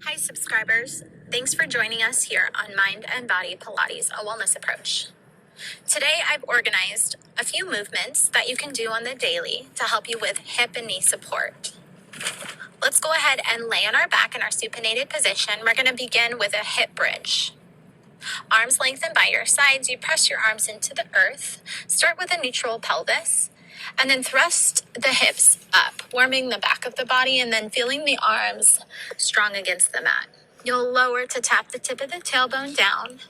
Hi, subscribers. Thanks for joining us here on Mind and Body Pilates, a wellness approach. Today, I've organized a few movements that you can do on the daily to help you with hip and knee support. Let's go ahead and lay on our back in our supinated position. We're going to begin with a hip bridge. Arms lengthened by your sides, you press your arms into the earth. Start with a neutral pelvis, and then thrust the hips up, warming the back of the body, and then feeling the arms strong against the mat. You'll lower to tap the tip of the tailbone down,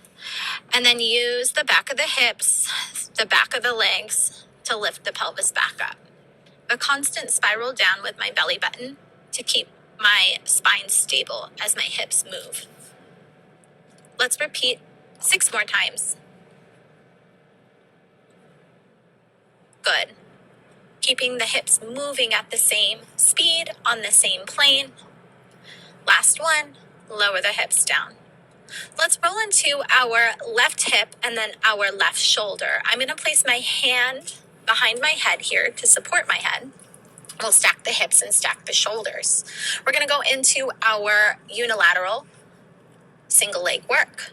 and then use the back of the hips, the back of the legs to lift the pelvis back up. A constant spiral down with my belly button to keep my spine stable as my hips move. Let's repeat 6 more times. Good. Keeping the hips moving at the same speed on the same plane. Last one, lower the hips down. Let's roll into our left hip and then our left shoulder. I'm going to place my hand behind my head here to support my head. We'll stack the hips and stack the shoulders. We're going to go into our unilateral single leg work.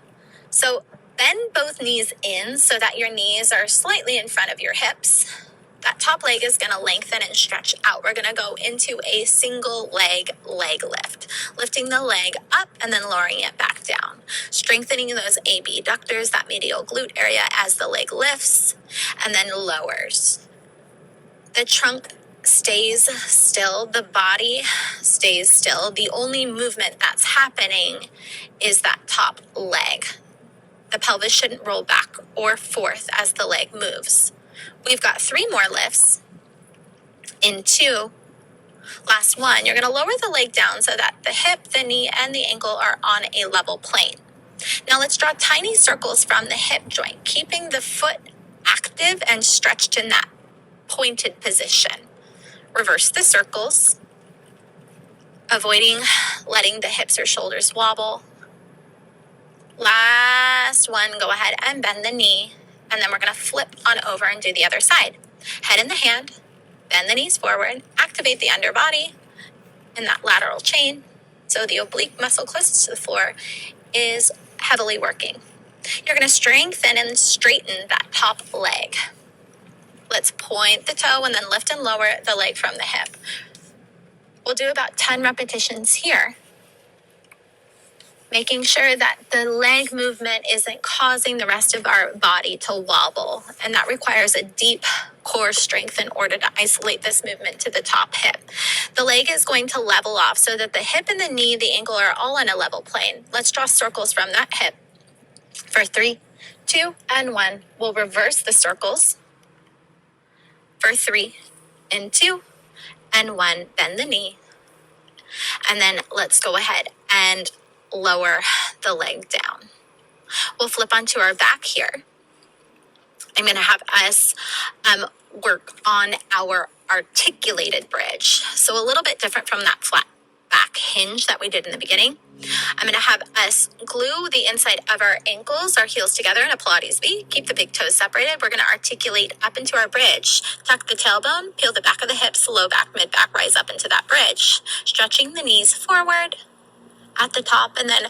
So bend both knees in so that your knees are slightly in front of your hips. That top leg is going to lengthen and stretch out. We're going to go into a single leg lift, lifting the leg up and then lowering it back down, strengthening those abductors, that medial glute area as the leg lifts and then lowers. The trunk stays still, the body stays still. The only movement that's happening is that top leg. The pelvis shouldn't roll back or forth as the leg moves. We've got 3 more lifts in 2. Last one, you're going to lower the leg down so that the hip, the knee, and the ankle are on a level plane. Now let's draw tiny circles from the hip joint, keeping the foot active and stretched in that pointed position. Reverse the circles, avoiding letting the hips or shoulders wobble. Last one, go ahead and bend the knee, and then we're going to flip on over and do the other side. Head in the hand, bend the knees forward, activate the underbody in that lateral chain so the oblique muscle closest to the floor is heavily working. You're going to strengthen and straighten that top leg. Let's point the toe and then lift and lower the leg from the hip. We'll do about 10 repetitions here, making sure that the leg movement isn't causing the rest of our body to wobble. And that requires a deep core strength in order to isolate this movement to the top hip. The leg is going to level off so that the hip and the knee, the ankle are all on a level plane. Let's draw circles from that hip. For 3, 2, and 1, we'll reverse the circles. For 3, and 2, and 1, bend the knee. And then let's go ahead and lower the leg down. We'll flip onto our back here. I'm going to have us work on our articulated bridge. So a little bit different from that flat back hinge that we did in the beginning. I'm going to have us glue the inside of our ankles, our heels together in a Pilates V. Keep the big toes separated. We're going to articulate up into our bridge. Tuck the tailbone, peel the back of the hips, low back, mid back, rise up into that bridge. Stretching the knees forward at the top and then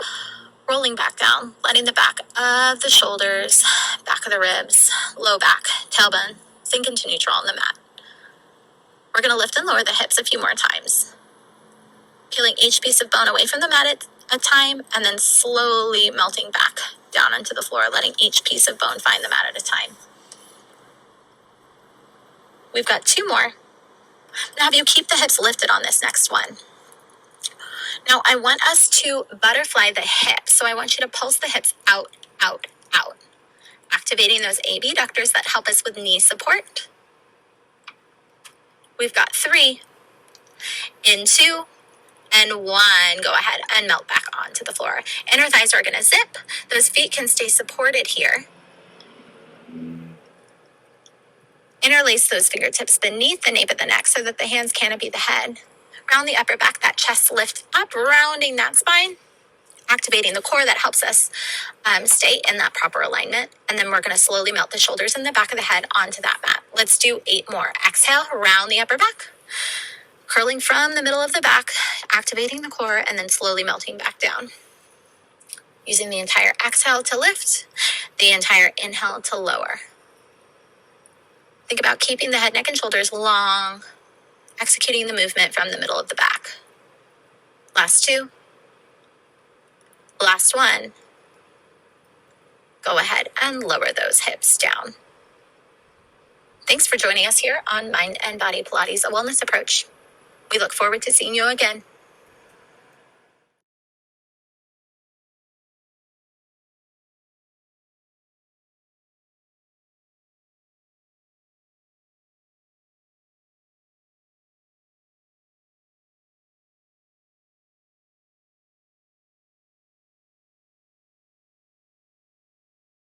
rolling back down, letting the back of the shoulders, back of the ribs, low back, tailbone, sink into neutral on the mat. We're going to lift and lower the hips a few more times. Peeling each piece of bone away from the mat at a time and then slowly melting back down onto the floor, letting each piece of bone find the mat at a time. We've got 2 more. Now have you keep the hips lifted on this next one. Now I want us to butterfly the hips, so I want you to pulse the hips out, out, out, activating those abductors that help us with knee support. We've got 3, in 2, and 1. Go ahead and melt back onto the floor. Inner thighs are going to zip. Those feet can stay supported here. Interlace those fingertips beneath the nape of the neck so that the hands canopy the head. Round the upper back, that chest lift up, rounding that spine, activating the core that helps us stay in that proper alignment. And then we're going to slowly melt the shoulders and the back of the head onto that mat. Let's do 8 more. Exhale, round the upper back. Curling from the middle of the back, activating the core and then slowly melting back down. Using the entire exhale to lift, the entire inhale to lower. Think about keeping the head, neck, and shoulders long, executing the movement from the middle of the back. Last two. Last one. Go ahead and lower those hips down. Thanks for joining us here on Mind and Body Pilates, a wellness approach. We look forward to seeing you again.